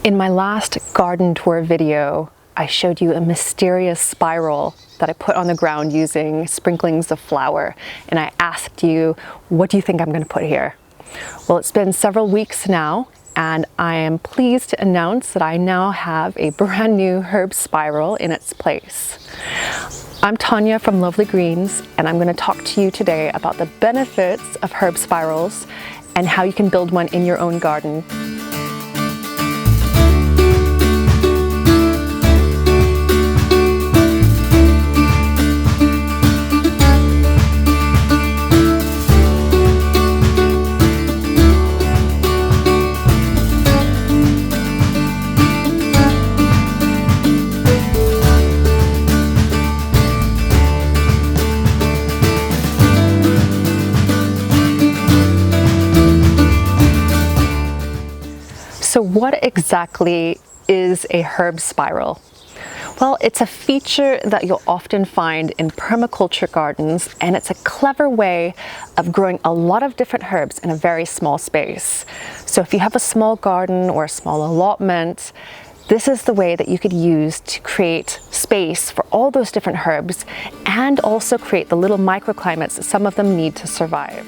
In my last garden tour video, I showed you a mysterious spiral that I put on the ground using sprinklings of flour, and I asked you, what do you think I'm going to put here? Well, it's been several weeks now, and I am pleased to announce that I now have a brand new herb spiral in its place. I'm Tanya from Lovely Greens, and I'm going to talk to you today about the benefits of herb spirals and how you can build one in your own garden. So what exactly is a herb spiral? Well, it's a feature that you'll often find in permaculture gardens, and it's a clever way of growing a lot of different herbs in a very small space. So if you have a small garden or a small allotment, this is the way that you could use to create space for all those different herbs and also create the little microclimates that some of them need to survive.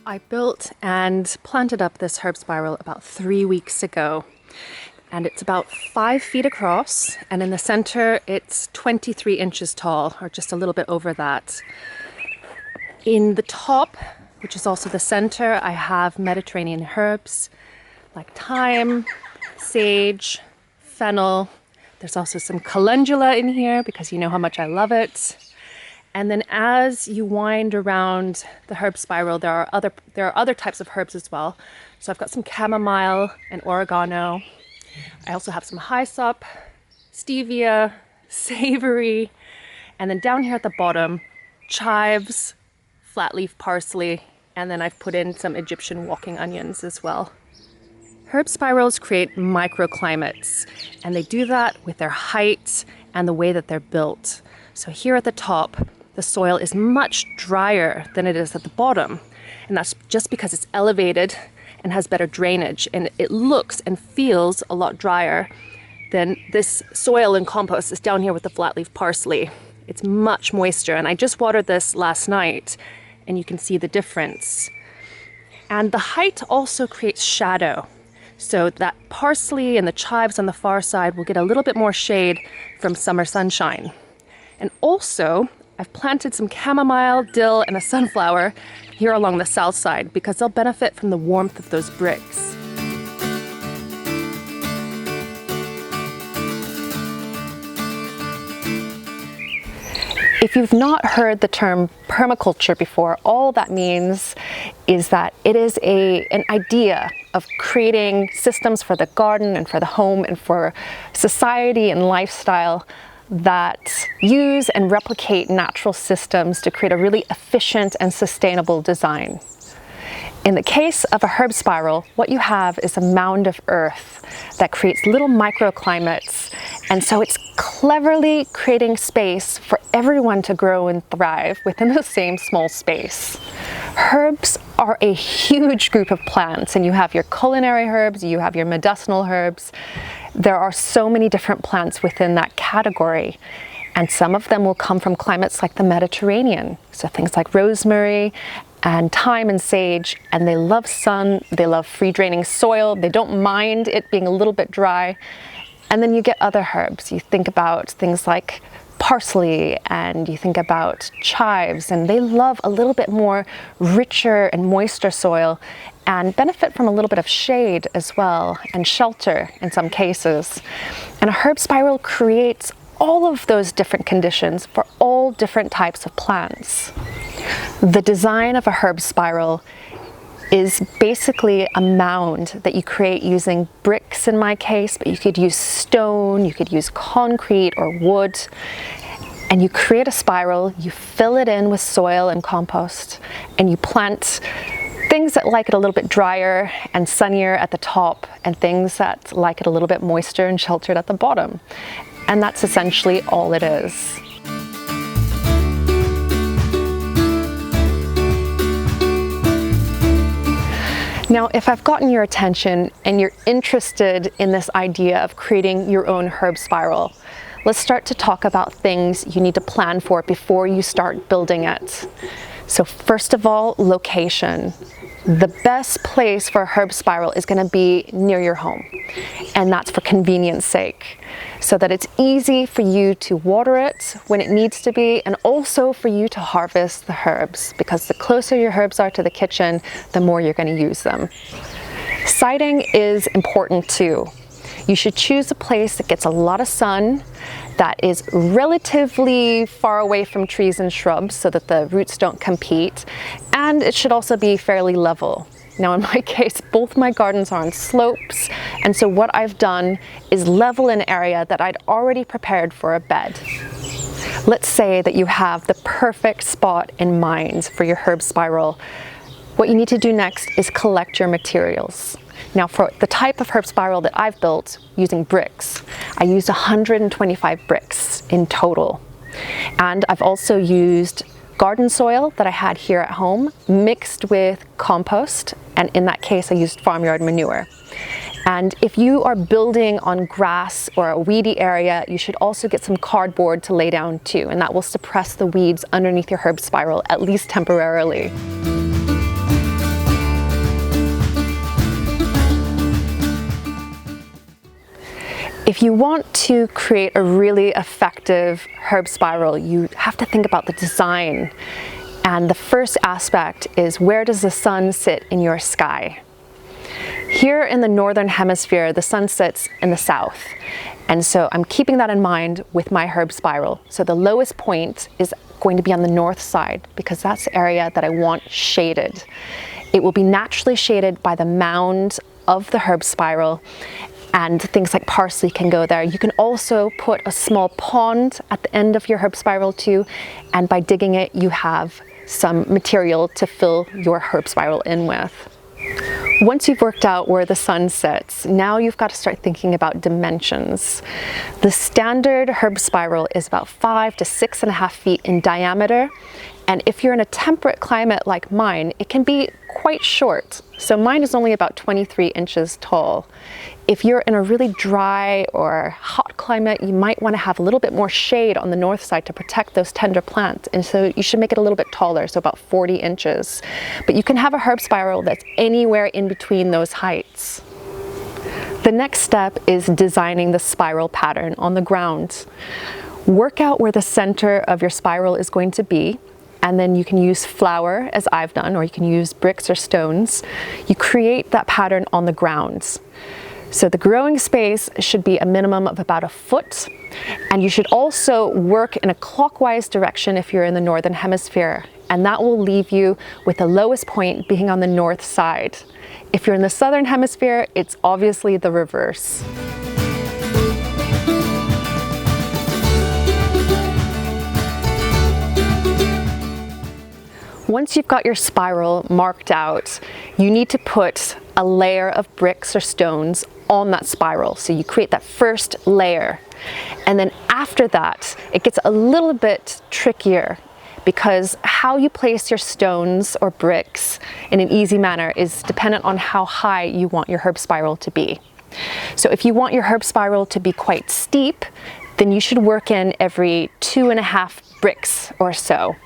I built and planted up this herb spiral about 3 weeks ago, and it's about 5 feet across, and in the center it's 23 inches tall, or just a little bit over that. In the top, which is also the center, I have Mediterranean herbs like thyme, sage, fennel. There's also some calendula in here because you know how much I love it. And then as you wind around the herb spiral, there are other types of herbs as well. So I've got some chamomile and oregano. I also have some hyssop, stevia, savory, and then down here at the bottom, chives, flat leaf parsley, and then I've put in some Egyptian walking onions as well. Herb spirals create microclimates, and they do that with their height and the way that they're built. So here at the top, the soil is much drier than it is at the bottom. And that's just because it's elevated and has better drainage. And it looks and feels a lot drier than this soil and compost is down here with the flat leaf parsley. It's much moister. And I just watered this last night and you can see the difference. And the height also creates shadow. So that parsley and the chives on the far side will get a little bit more shade from summer sunshine. And also, I've planted some chamomile, dill, and a sunflower here along the south side because they'll benefit from the warmth of those bricks. If you've not heard the term permaculture before, all that means is that it is an idea of creating systems for the garden and for the home and for society and lifestyle that use and replicate natural systems to create a really efficient and sustainable design. In the case of a herb spiral, what you have is a mound of earth that creates little microclimates, and so it's cleverly creating space for everyone to grow and thrive within the same small space. Herbs are a huge group of plants, and you have your culinary herbs, you have your medicinal herbs. There are so many different plants within that category, and some of them will come from climates like the Mediterranean. So things like rosemary and thyme and sage, and they love sun, they love free draining soil, they don't mind it being a little bit dry. And then you get other herbs. You think about things like parsley and you think about chives, and they love a little bit more richer and moister soil and benefit from a little bit of shade as well and shelter in some cases. And a herb spiral creates all of those different conditions for all different types of plants. The design of a herb spiral is basically a mound that you create using bricks in my case, but you could use stone, you could use concrete or wood, and you create a spiral, you fill it in with soil and compost, and you plant things that like it a little bit drier and sunnier at the top, and things that like it a little bit moister and sheltered at the bottom. And that's essentially all it is. Now, if I've gotten your attention and you're interested in this idea of creating your own herb spiral, let's start to talk about things you need to plan for before you start building it. So first of all, location. The best place for a herb spiral is going to be near your home, and that's for convenience sake, so that it's easy for you to water it when it needs to be, and also for you to harvest the herbs, because the closer your herbs are to the kitchen, the more you're going to use them. Siting is important too. You should choose a place that gets a lot of sun, that is relatively far away from trees and shrubs so that the roots don't compete, and it should also be fairly level. Now in my case, both my gardens are on slopes, and so what I've done is level an area that I'd already prepared for a bed. Let's say that you have the perfect spot in mind for your herb spiral. What you need to do next is collect your materials. Now for the type of herb spiral that I've built using bricks, I used 125 bricks in total. And I've also used garden soil that I had here at home mixed with compost, and in that case I used farmyard manure. And if you are building on grass or a weedy area, you should also get some cardboard to lay down too, and that will suppress the weeds underneath your herb spiral, at least temporarily. If you want to create a really effective herb spiral, you have to think about the design. And the first aspect is, where does the sun sit in your sky? Here in the northern hemisphere, the sun sits in the south. And so I'm keeping that in mind with my herb spiral. So the lowest point is going to be on the north side, because that's the area that I want shaded. It will be naturally shaded by the mound of the herb spiral, and things like parsley can go there. You can also put a small pond at the end of your herb spiral too, and by digging it, you have some material to fill your herb spiral in with. Once you've worked out where the sun sits, now you've got to start thinking about dimensions. The standard herb spiral is about 5 to 6.5 feet in diameter, and if you're in a temperate climate like mine, it can be quite short. So mine is only about 23 inches tall. If you're in a really dry or hot climate, you might want to have a little bit more shade on the north side to protect those tender plants. And so you should make it a little bit taller, so about 40 inches. But you can have a herb spiral that's anywhere in between those heights. The next step is designing the spiral pattern on the ground. Work out where the center of your spiral is going to be, and then you can use flour, as I've done, or you can use bricks or stones. You create that pattern on the ground. So the growing space should be a minimum of about 1 foot, and you should also work in a clockwise direction if you're in the northern hemisphere, and that will leave you with the lowest point being on the north side. If you're in the southern hemisphere, it's obviously the reverse. Once you've got your spiral marked out, you need to put a layer of bricks or stones on that spiral. So you create that first layer. And then after that, it gets a little bit trickier, because how you place your stones or bricks in an easy manner is dependent on how high you want your herb spiral to be. So if you want your herb spiral to be quite steep, then you should work in every 2.5 bricks or so.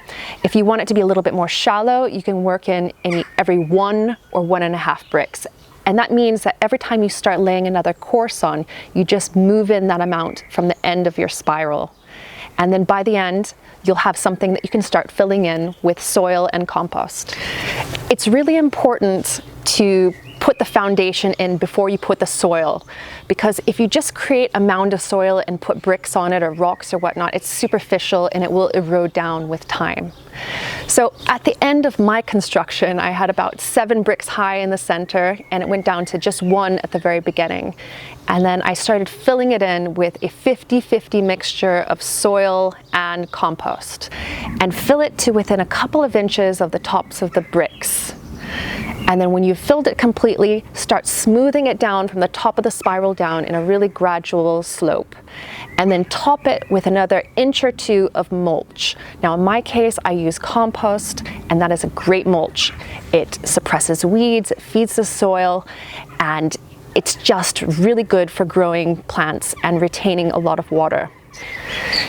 If you want it to be a little bit more shallow, you can work in every 1 or 1.5 bricks. And that means that every time you start laying another course on, you just move in that amount from the end of your spiral. And then by the end, you'll have something that you can start filling in with soil and compost. It's really important to put the foundation in before you put the soil, because if you just create a mound of soil and put bricks on it or rocks or whatnot, it's superficial and it will erode down with time. So at the end of my construction, I had about 7 bricks high in the center, and it went down to just 1 at the very beginning. And then I started filling it in with a 50-50 mixture of soil and compost, and fill it to within a couple of inches of the tops of the bricks. And then when you've filled it completely, start smoothing it down from the top of the spiral down in a really gradual slope. And then top it with another inch or 2 of mulch. Now in my case, I use compost, and that is a great mulch. It suppresses weeds, it feeds the soil, and it's just really good for growing plants and retaining a lot of water.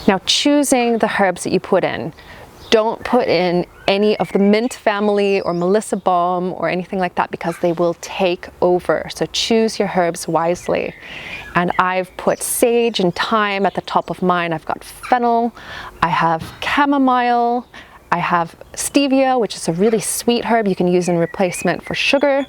Now, choosing the herbs that you put in, don't put in any of the mint family or Melissa balm or anything like that, because they will take over. So choose your herbs wisely. And I've put sage and thyme at the top of mine. I've got fennel, I have chamomile, I have stevia, which is a really sweet herb you can use in replacement for sugar.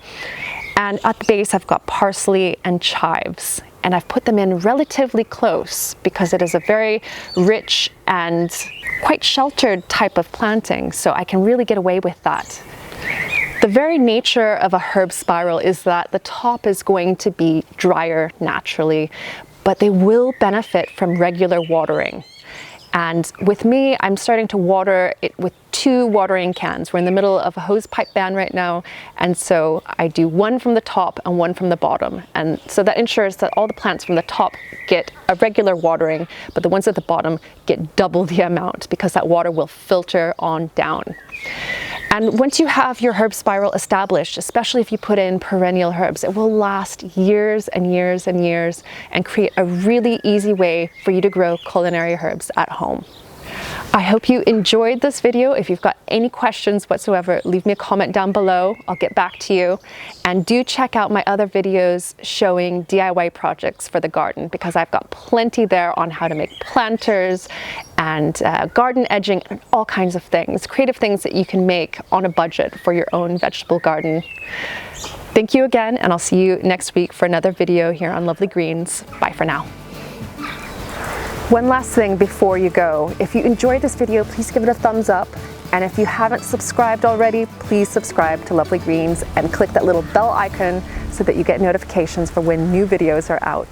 And at the base, I've got parsley and chives. And I've put them in relatively close because it is a very rich and quite sheltered type of planting, so I can really get away with that. The very nature of a herb spiral is that the top is going to be drier naturally, but they will benefit from regular watering. And with me, I'm starting to water it with 2 watering cans. We're in the middle of a hose pipe ban right now, and so I do one from the top and one from the bottom. And so that ensures that all the plants from the top get a regular watering, but the ones at the bottom get double the amount because that water will filter on down. And once you have your herb spiral established, especially if you put in perennial herbs, it will last years and years and years and create a really easy way for you to grow culinary herbs at home. I hope you enjoyed this video. If you've got any questions whatsoever, leave me a comment down below. I'll get back to you. And do check out my other videos showing DIY projects for the garden, because I've got plenty there on how to make planters and garden edging and all kinds of things, creative things that you can make on a budget for your own vegetable garden. Thank you again, and I'll see you next week for another video here on Lovely Greens. Bye for now. One last thing before you go, if you enjoyed this video, please give it a thumbs up. And if you haven't subscribed already, please subscribe to Lovely Greens and click that little bell icon so that you get notifications for when new videos are out.